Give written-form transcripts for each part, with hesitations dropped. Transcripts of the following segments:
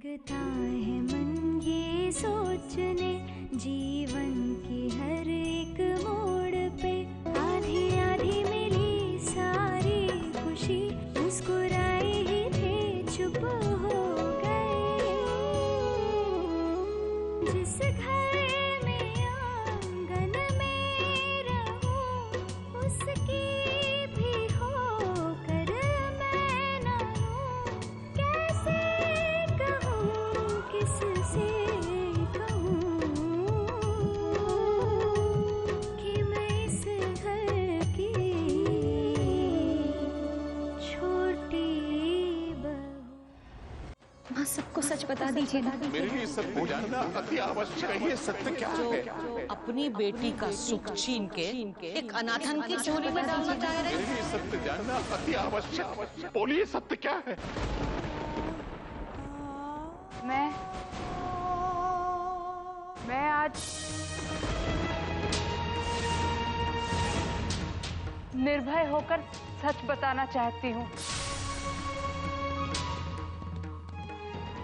लगता है मन ये सोचने जीवन की हर एक मोड़ पे आधी आधी मिली सारी खुशी मुस्कुराए ही थे चुप हो गए। जिस घर में आंगन में रहूं उसकी भी होकर मैं ना हूं। कैसे कहूं किससे कहूं कि मैं इस घर की छोटी बहू। माँ सबको सच बता दीजिए ना। मेरे लिए सत्य जानना अति आवश्यक है। ये सत्य क्या है? अपनी बेटी का सुख छीन के एक अनाथन की चोरी में डालना चाह रहे मेरे लिए सत्य जानना अति आवश्यक है। बोलिए सत्य क्या है? मैं आज निर्भय होकर सच बताना चाहती हूँ।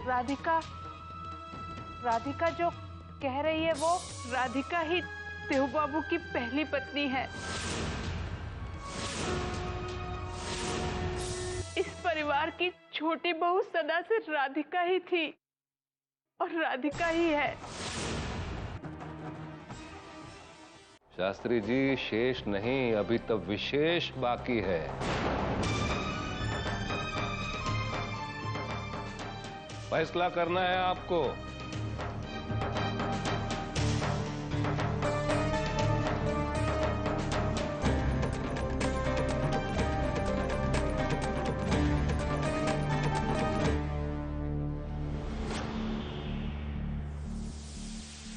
राधिका जो कह रही है वो राधिका ही देव बाबू की पहली पत्नी है। इस परिवार की छोटी बहू सदा से राधिका ही थी और राधिका ही है। शास्त्री जी, शेष नहीं, अभी तक विशेष बाकी है। फैसला करना है आपको।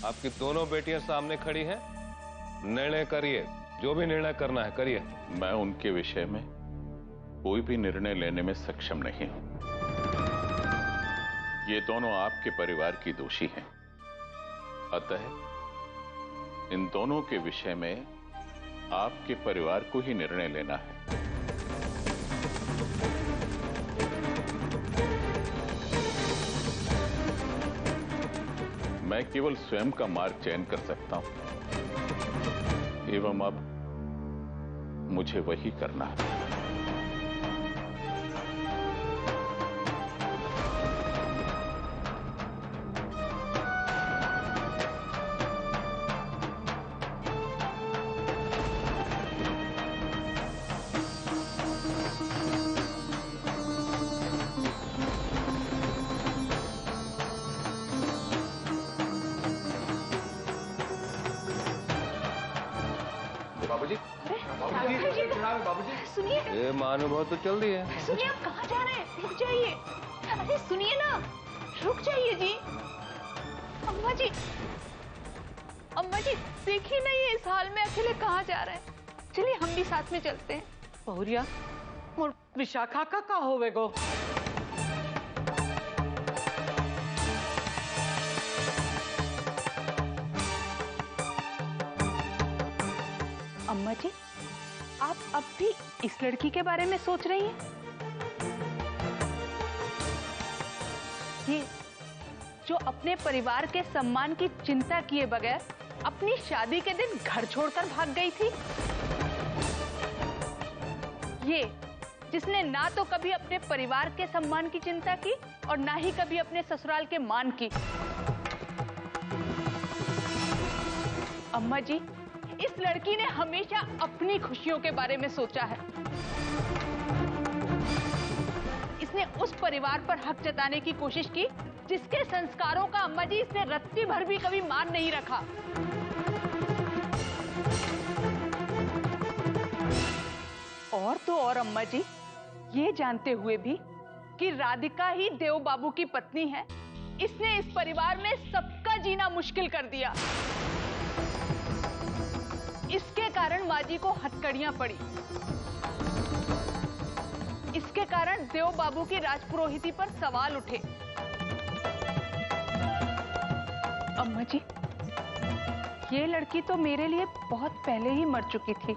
आपकी दोनों बेटियां सामने खड़ी हैं। निर्णय करिए, जो भी निर्णय करना है करिए। मैं उनके विषय में कोई भी निर्णय लेने में सक्षम नहीं हूं। ये दोनों आपके परिवार की दोषी हैं। अतः इन दोनों के विषय में आपके परिवार को ही निर्णय लेना है। मैं केवल स्वयं का मार्ग चयन कर सकता हूं एवं अब मुझे वही करना है। बाबूजी सुनिए। ये महानुभव तो चल रही है। सुनिए, आप कहाँ जा रहे हैं? रुक जाइए। अरे सुनिए ना, रुक जाइए जी। अम्मा जी देखिए ना, ये इस हाल में अकेले कहाँ जा रहे हैं। चलिए हम भी साथ में चलते हैं। बहुरिया और विशाखा का होवे गो। अम्मा जी, आप अब भी इस लड़की के बारे में सोच रही हैं? ये जो अपने परिवार के सम्मान की चिंता किए बगैर अपनी शादी के दिन घर छोड़कर भाग गई थी। ये जिसने ना तो कभी अपने परिवार के सम्मान की चिंता की और ना ही कभी अपने ससुराल के मान की। अम्मा जी, इस लड़की ने हमेशा अपनी खुशियों के बारे में सोचा है। इसने उस परिवार पर हक जताने की कोशिश की जिसके संस्कारों का अम्मा जी इसने रत्ती भर भी कभी मान नहीं रखा। और तो और अम्मा जी, ये जानते हुए भी कि राधिका ही देव बाबू की पत्नी है, इसने इस परिवार में सबका जीना मुश्किल कर दिया। इसके कारण माँ जी को हथकड़ियां पड़ी। इसके कारण देव बाबू की राजपुरोहिती पर सवाल उठे। अम्मा जी, ये लड़की तो मेरे लिए बहुत पहले ही मर चुकी थी।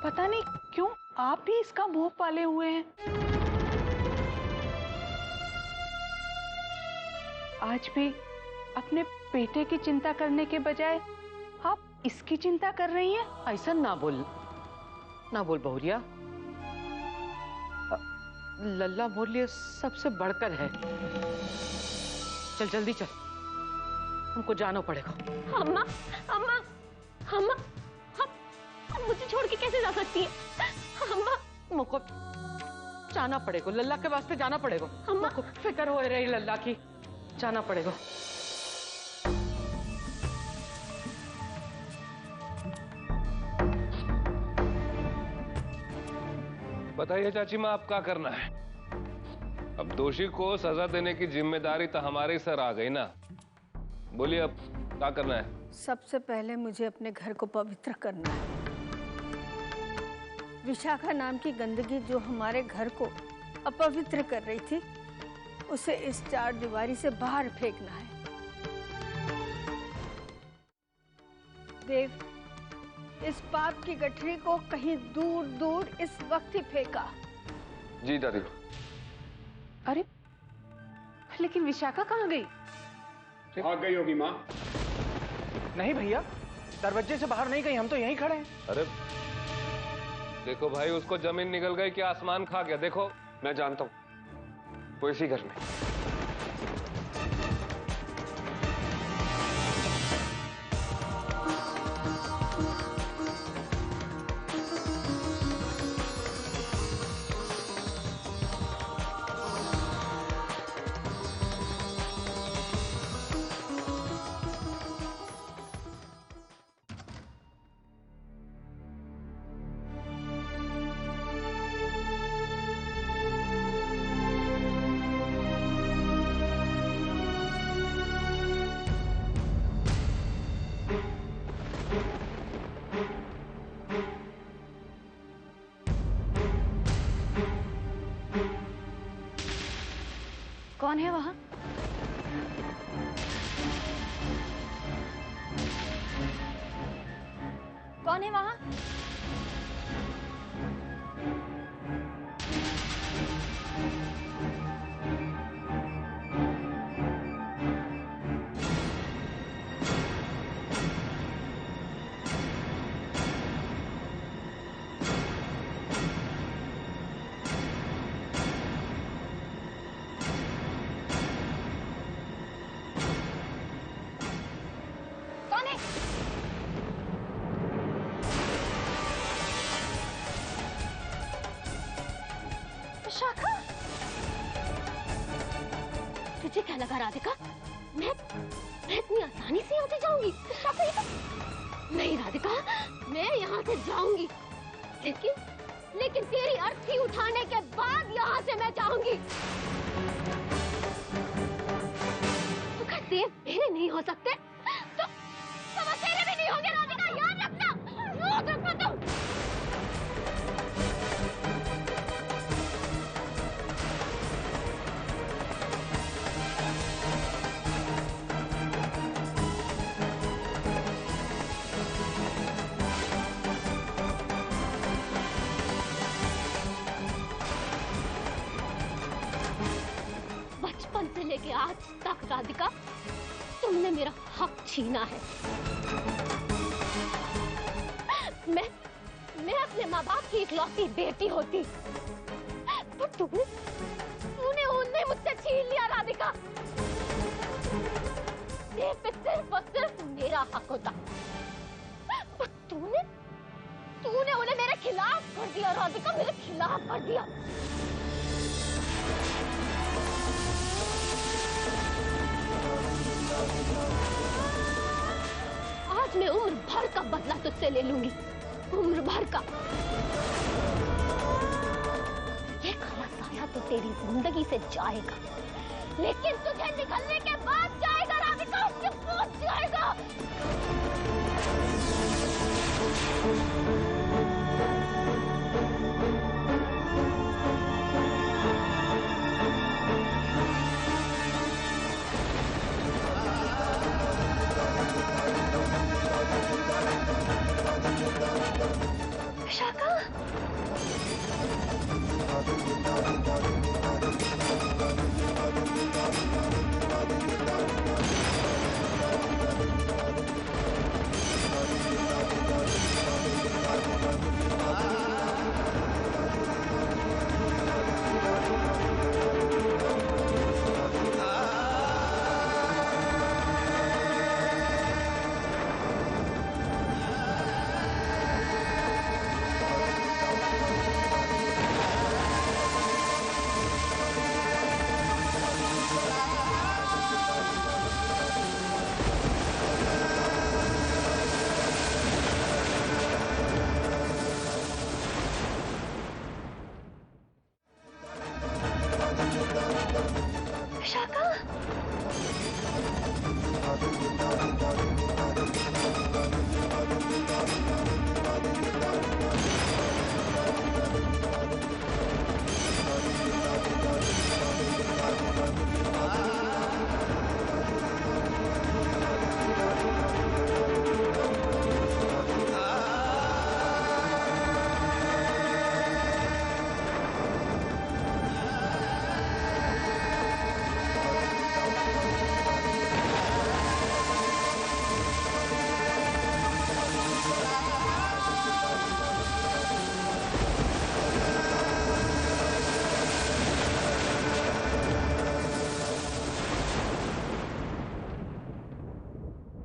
पता नहीं क्यों आप भी इसका मोह पाले हुए हैं। आज भी अपने बेटे की चिंता करने के बजाय आप इसकी चिंता कर रही हैं? ऐसा ना बोल बहुरिया। लल्ला मोर लिए सबसे बढ़कर है। चल जल्दी चल, हमको जाना पड़ेगा। अम्मा अम्मा अम्मा, हम मुझे छोड़ के कैसे जा सकती है अम्मा? मुझको जाना पड़ेगा, लल्ला के वास्ते जाना पड़ेगा। अम्मा को फिक्र हो रही लल्ला की, जाना पड़ेगा। बताइए चाची माँ, आप क्या करना है? अब दोषी को सजा देने की जिम्मेदारी तो हमारे सर आ गई ना। बोलिए अब क्या करना है? सबसे पहले मुझे अपने घर को पवित्र करना है। विशाखा नाम की गंदगी जो हमारे घर को अपवित्र कर रही थी, उसे इस चार दीवारी से बाहर फेंकना है। देव, इस पाप की गठरी को कहीं दूर दूर इस वक्त ही फेंका। जी दादी। अरे लेकिन विशाखा कहाँ गई? भाग गई होगी माँ। नहीं भैया, दरवाजे से बाहर नहीं गई, हम तो यहीं खड़े हैं। अरे देखो भाई, उसको जमीन निकल गई कि आसमान खा गया। देखो मैं जानता हूँ, वो इसी घर में। कौन है वहां? कौन है वहां? कौन है? विशाखा, तुझे क्या लगा राधिका? मैं इतनी आसानी से यहाँ से जाऊंगी? विशाखा, ये तो नहीं राधिका, मैं यहाँ से जाऊंगी, लेकिन तेरी अर्थी उठाने के बाद यहाँ से मैं जाऊंगी। तो अगर देव मेरे नहीं हो सकते तो वो तेरे भी नहीं होंगे राधिका, याद रखना, याद रखना तुम। बचपन से लेके आज तक राधिका, तुमने मेरा हक छीना है। मैं अपने माँ बाप की इकलौती बेटी होती, पर तूने उन्हें मुझसे छीन लिया राधिका। देव पे सिर्फ और सिर्फ मेरा हक होता, पर तूने उन्हें मेरे खिलाफ कर दिया राधिका, मेरे खिलाफ कर दिया। आज मैं उम्र भर का बदला तुझसे ले लूंगी, उम्र भर का। ये काला साया तो तेरी जिंदगी से जाएगा, लेकिन तुझे निकलने के बाद जाएगा राधिका, उसके बाद जाएगा। विशाखा, विशाखा,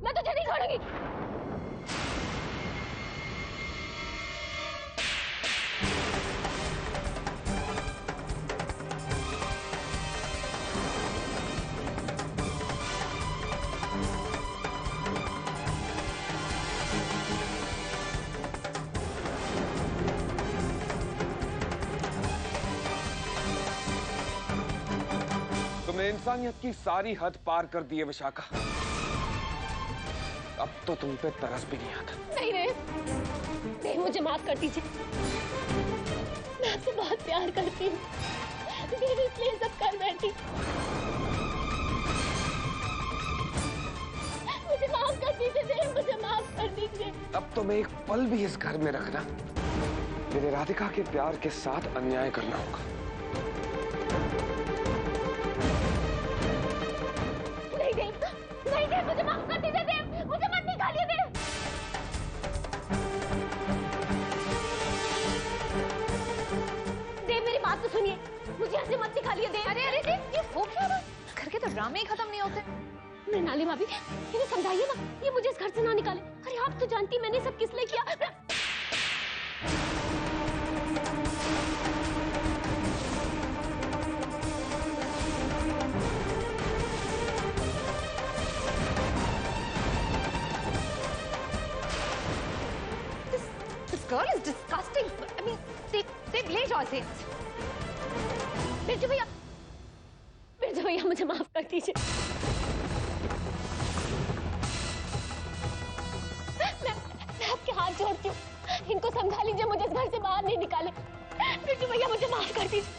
मैं तुझे नहीं छोड़ूंगी। तुमने इंसानियत की सारी हद पार कर दी है विशाखा। अब तो तुम पे तरस भी नहीं आता। नहीं नहीं, मुझे माफ कर दीजिए। मैं आपसे बहुत प्यार करती हूँ, इसलिए सब कर बैठी। मुझे माफ कर दीजिए देव, मुझे माफ कर दीजिए। अब तो मैं एक पल भी इस घर में रखना मेरे राधिका के प्यार के साथ अन्याय करना होगा। नहीं देव, नहीं देव, मुझे माफ कर दीजिए देव, मुझे मत निकालिए देव। देव मेरी बात तो सुनिए, मुझे ऐसे मत निकालिए देव। अरे अरे देव, ये हो क्या रहा है? घर के तो ड्रामे ही खत्म नहीं होते। मृणाली भाभी, इन्हें समझाइए ना, ये मुझे इस घर से ना निकाले। अरे आप तो जानती मैंने सब किस लिए किया। This girl is disgusting. I mean, they blaze all things. Birju भैया, बिरजू भैया मुझे माफ कर दीजिए। मैं आपके हाथ जोड़ती हूँ, इनको समझा लीजिए, मुझे इस घर से बाहर नहीं निकाले। बिरजू भैया मुझे माफ कर दीजिए।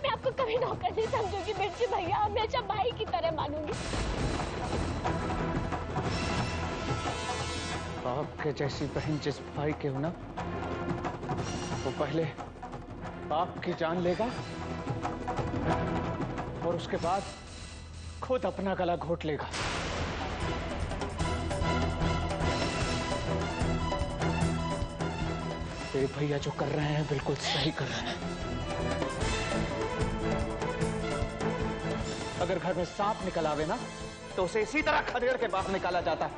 मैं आपको कभी नौकर नहीं समझूंगी बिरजू भैया, हमेशा भाई की तरह मानूंगी। आपके जैसी बहन जिस भाई के हो ना, वो पहले आपकी जान लेगा और उसके बाद खुद अपना गला घोट लेगा। तेरे भैया जो कर रहे हैं बिल्कुल सही कर रहे हैं। अगर घर में सांप निकल आवे ना तो उसे इसी तरह खदेड़ के बाहर निकाला जाता है।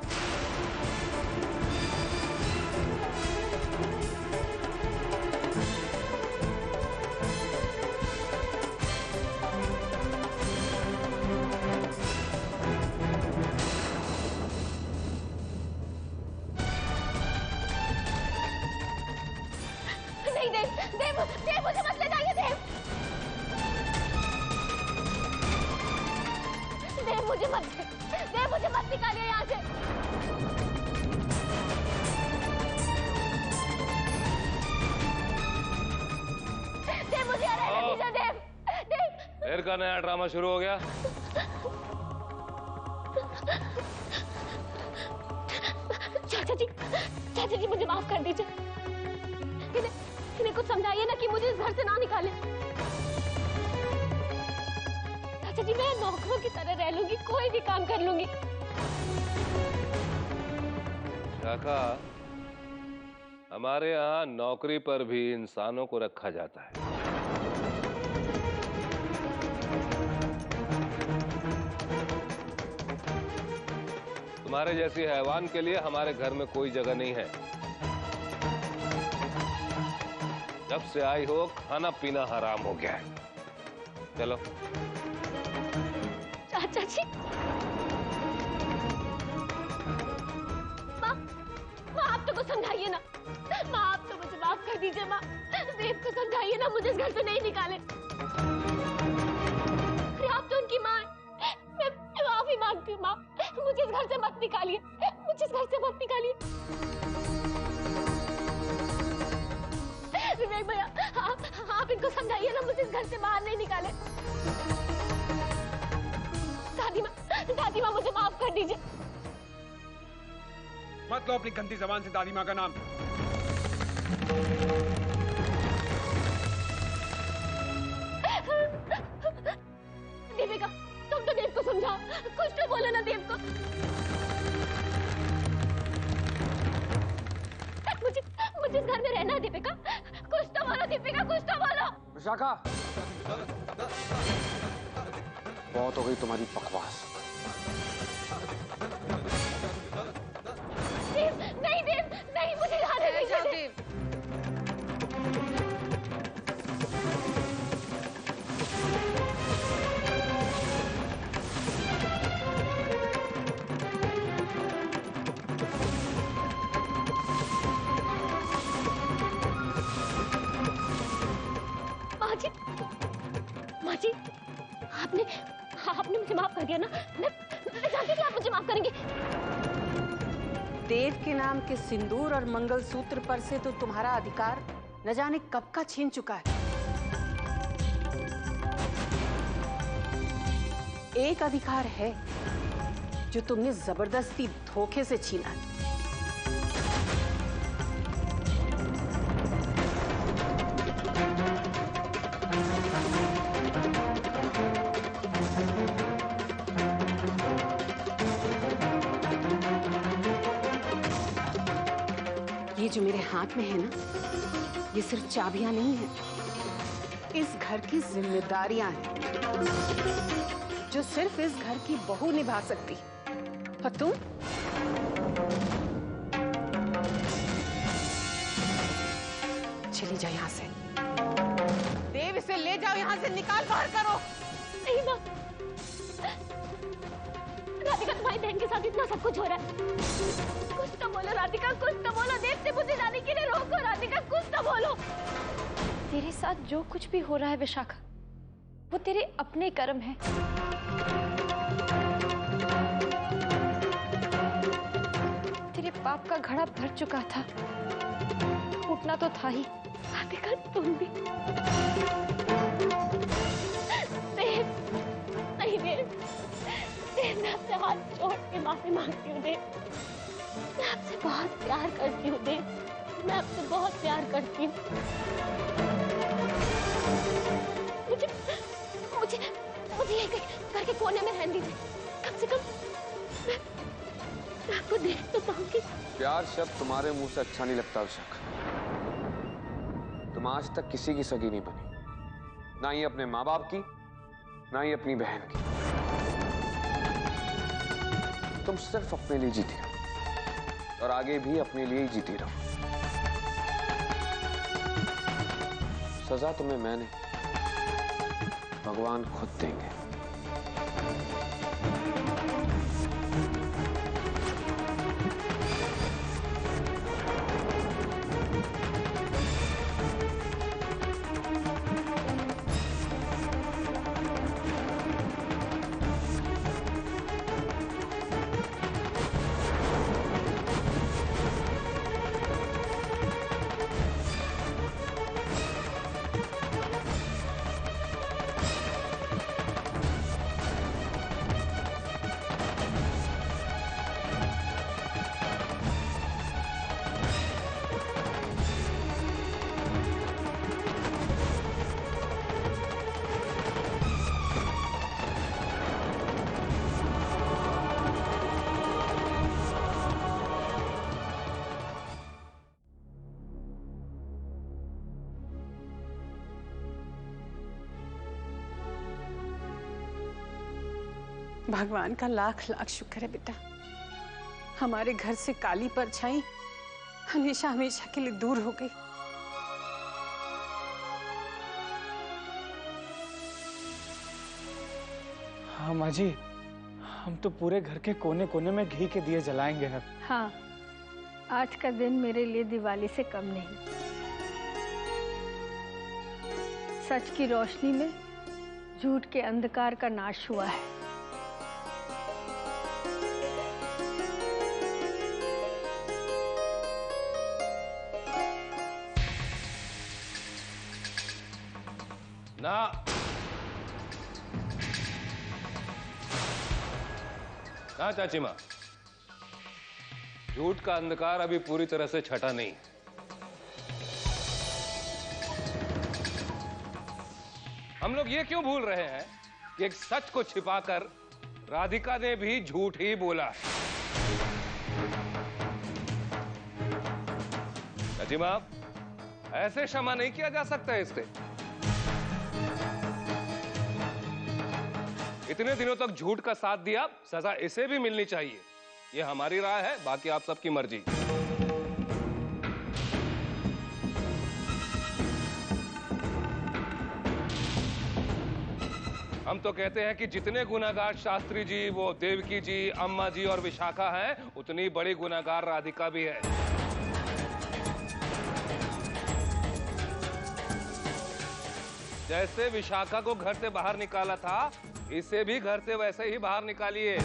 नहीं देव, देव, देव मुझे मत ले जाइए देव। देव मुझे मत निकालिए यहाँ से। देव मुझे रहने दीजिए देव, देव। फिर का नया ड्रामा शुरू हो गया। चाचा जी मुझे माफ कर दीजिए। इन्हें कुछ समझाइए ना कि मुझे इस घर से ना निकाले। चाचा जी मैं नौकरों की तरह रह लूंगी, कोई भी काम कर लूंगी। शाखा, हमारे यहाँ नौकरी पर भी इंसानों को रखा जाता है। तुम्हारे जैसी हैवान के लिए हमारे घर में कोई जगह नहीं है। जब से आई हो खाना पीना हराम हो गया है। चलो। चाचा जी, माँ आप तो कुछ समझाइए ना। माँ आप तो मुझे माफ कर दीजिए। माँ देव को समझाइए ना, मुझे इस घर से नहीं निकाले। मत लो अपनी गंदी जबान से दादी माँ का नाम। दीपिका, तुम तो देव को समझाओ, कुछ तो बोलो ना देव को। मुझे इस घर में रहना है दीपिका, कुछ तो बोलो दीपिका, कुछ तो बोलो। विशाखा, बहुत हो गई तुम्हारी बकवास। देव, नहीं देव, नहीं, मुझे जाने दीजिए देव। माँ जी, आपने मुझे माफ कर दिया ना? मैं जानती थी आप मुझे माफ करेंगे। देव के नाम के सिंदूर और मंगलसूत्र पर से तो तुम्हारा अधिकार न जाने कब का छीन चुका है। एक अधिकार है जो तुमने जबरदस्ती धोखे से छीना है। ये जो मेरे हाथ में है ना, ये सिर्फ चाबियां नहीं है, इस घर की जिम्मेदारियां हैं जो सिर्फ इस घर की बहू निभा सकती। और तुम? चली जाओ यहाँ से। देव, इसे ले जाओ यहाँ से, निकाल बाहर करो। नहीं माँ, राधिका, तुम्हारी बहन के साथ इतना सब कुछ हो रहा है। कुछ तो बोलो राधिका, कुछ तो बोलो। देव से मुझे जाने के लिए रोको राधिका, कुछ तो बोलो। तेरे साथ जो कुछ भी हो रहा है विशाखा, वो तेरे अपने कर्म है। तेरे पाप का घड़ा भर चुका था, फूटना तो था ही। राधिका, तुम भी। देव, नहीं देव, मैं आपसे हाथ जोड़ के माफी मांगती हूँ देव। मैं आपसे बहुत प्यार करती हूँ देव, मैं आपसे बहुत प्यार करती हूँ। मुझे ये घर के कोने में रहने दीजिए, कम से कम मैं आपको देख तो पाऊंगी। प्यार शब्द तुम्हारे मुंह से अच्छा नहीं लगता विशाखा। तुम आज तक किसी की सगी नहीं बनी, ना ही अपने माँ बाप की, ना ही अपनी बहन की। तुम सिर्फ अपने लिए जीती रहो और आगे भी अपने लिए ही जीती रहो। सजा तुम्हें मैंने, भगवान खुद देंगे। भगवान का लाख लाख शुक्र है बेटा, हमारे घर से काली परछाई हमेशा हमेशा के लिए दूर हो गई। हाँ माँ जी, हम तो पूरे घर के कोने कोने में घी के दिए जलाएंगे अब। हाँ, आज का दिन मेरे लिए दिवाली से कम नहीं। सच की रोशनी में झूठ के अंधकार का नाश हुआ है। ना चाची माँ, झूठ का अंधकार अभी पूरी तरह से छटा नहीं। हम लोग ये क्यों भूल रहे हैं कि एक सच को छिपाकर राधिका ने भी झूठ ही बोला है। चाची मां, ऐसे क्षमा नहीं किया जा सकता है इससे। इतने दिनों तक झूठ का साथ दिया, सजा इसे भी मिलनी चाहिए। ये हमारी राय है, बाकी आप सबकी मर्जी। हम तो कहते हैं कि जितने गुनाहगार शास्त्री जी, वो देवकी जी, अम्मा जी और विशाखा हैं, उतनी बड़ी गुनाहगार राधिका भी है। जैसे विशाखा को घर से बाहर निकाला था, इसे भी घर से वैसे ही बाहर निकालिए।